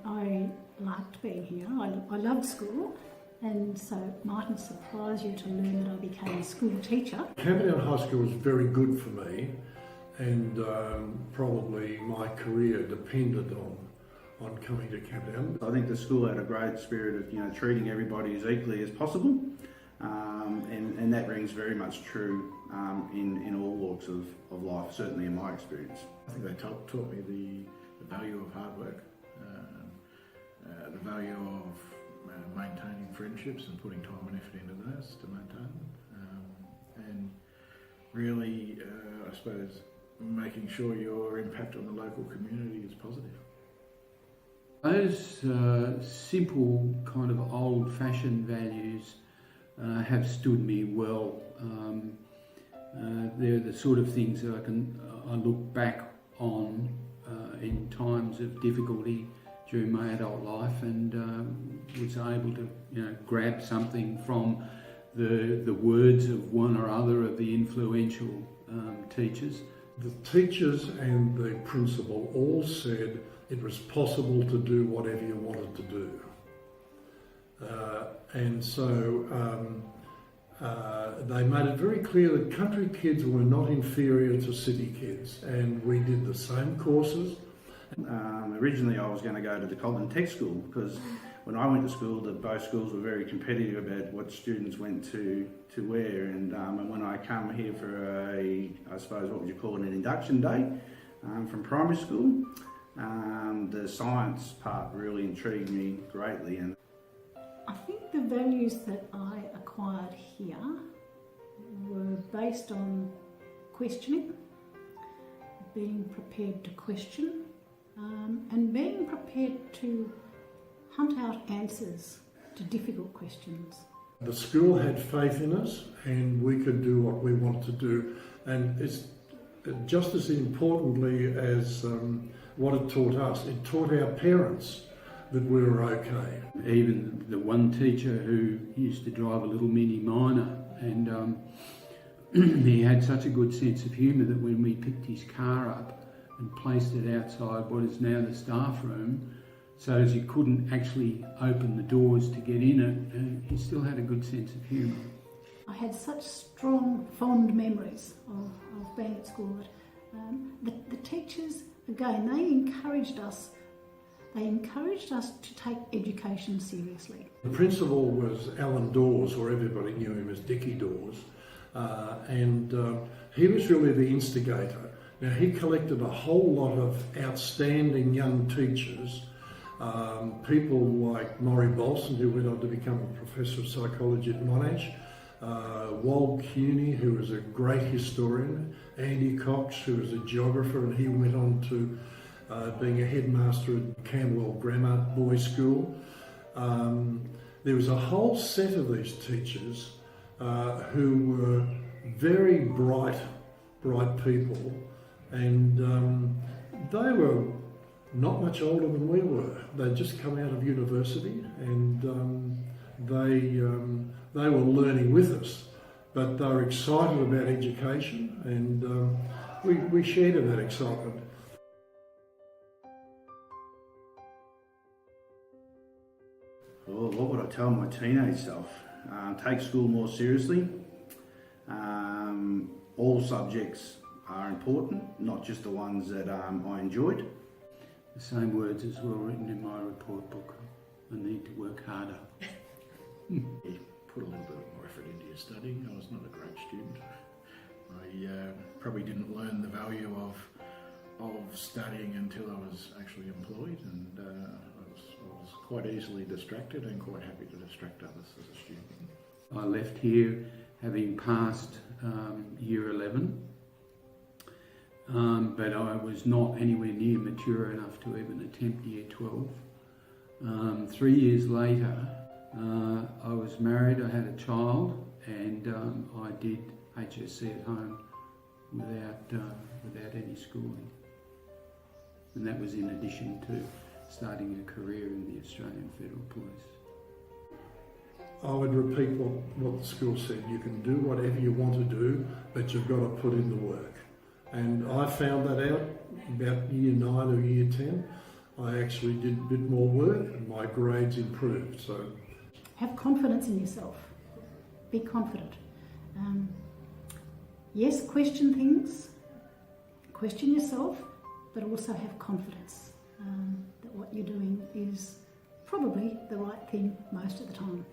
I liked being here. I loved school, and so it mightn't surprise you to learn that I became a school teacher. Camperdown High School was very good for me, and probably my career depended on coming to Camperdown. I think the school had a great spirit of treating everybody as equally as possible, and that rings very much true in all walks of life, certainly in my experience. I think they taught me the value of hard work, the value of maintaining friendships and putting time and effort into those to maintain them, and really, I suppose, making sure your impact on the local community is positive. Those simple kind of old-fashioned values have stood me well. They're the sort of things that I look back on in times of difficulty during my adult life, and was able to grab something from the words of one or other of the influential teachers. The teachers and the principal all said it was possible to do whatever you wanted to do. And so they made it very clear that country kids were not inferior to city kids, and we did the same courses. Originally I was going to go to the Cobham Tech School, because when I went to school, both schools were very competitive about what students went to wear, and when I come here for I suppose what would you call it, an induction day from primary school, the science part really intrigued me greatly. And I think the values that I acquired here were based on questioning, being prepared to question, and being prepared to hunt out answers to difficult questions. The school had faith in us, and we could do what we wanted to do, and it's just as importantly as what it taught us, it taught our parents that we were okay. Even the one teacher who used to drive a little Mini Minor, and he had such a good sense of humour that when we picked his car up and placed it outside what is now the staff room, so as you couldn't actually open the doors to get in it, he still had a good sense of humour. I had such strong, fond memories of being at school. The teachers, again, they encouraged us to take education seriously. The principal was Alan Dawes, or everybody knew him as Dickie Dawes, and he was really the instigator. Now, he collected a whole lot of outstanding young teachers, people like Maury Bolson, who went on to become a professor of psychology at Monash, Wald Cuny, who was a great historian, Andy Cox, who was a geographer, and he went on to being a headmaster at Camberwell Grammar Boys' School. There was a whole set of these teachers who were very bright people, and they were not much older than we were. They'd just come out of university, and they were learning with us, but they were excited about education, and we shared in that excitement. well, what would I tell my teenage self? Take school more seriously. All subjects are important, not just the ones that I enjoyed. The same words as well written in my report book. I need to work harder. Put a little bit more effort into your studying. I was not a great student. I probably didn't learn the value of studying until I was actually employed, and I was quite easily distracted and quite happy to distract others as a student. I left here having passed year 11, but I was not anywhere near mature enough to even attempt year 12. 3 years later, I was married, I had a child, and I did HSC at home without any schooling. And that was in addition to starting a career in the Australian Federal Police. I would repeat what the school said. You can do whatever you want to do, but you've got to put in the work. And I found that out about year 9 or year 10. I actually did a bit more work and my grades improved. So Have confidence in yourself. Be confident. Yes, question things, question yourself, but also have confidence that what you're doing is probably the right thing most of the time.